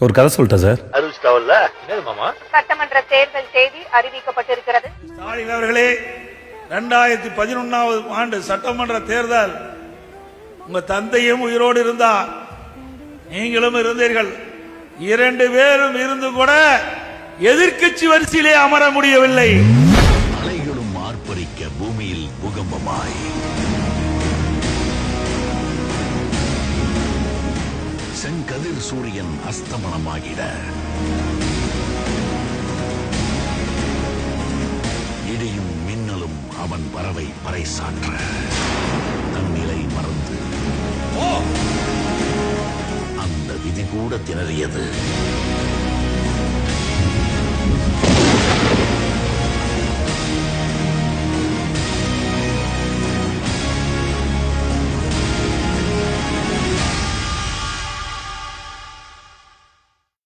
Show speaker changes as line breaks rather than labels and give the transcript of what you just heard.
ஒரு கதை சொல்லிட்டேன் சார்.
அறிவிச்சிட்டாவல்ல என்னது மாமா?
சட்டமன்ற தேர்தல் தேதி அறிவிக்கப்பட்டிருக்கிறது.
ஸ்டாலின் அவர்களே, 2011ஆம் ஆண்டு சட்டமன்ற தேர்தல் உங்க தந்தையும் உயிரோடு இருந்தார், நீங்களும் இருந்தீர்கள். 2 பேரும் இருந்து கூட எதிர்க்கட்சி வரிசையிலே அமர முடியவில்லை.
அலைகளும் ஆர்ப்பரிக்க பூமியில் பூகம்பமாய் செங்கதிர் சூரியன் அஸ்தமனமாகிட இடியும் மின்னலும் அவன் வரவை பறைசாற்ற தன்னிலை மறந்து அந்த விதி கூட திணறியது.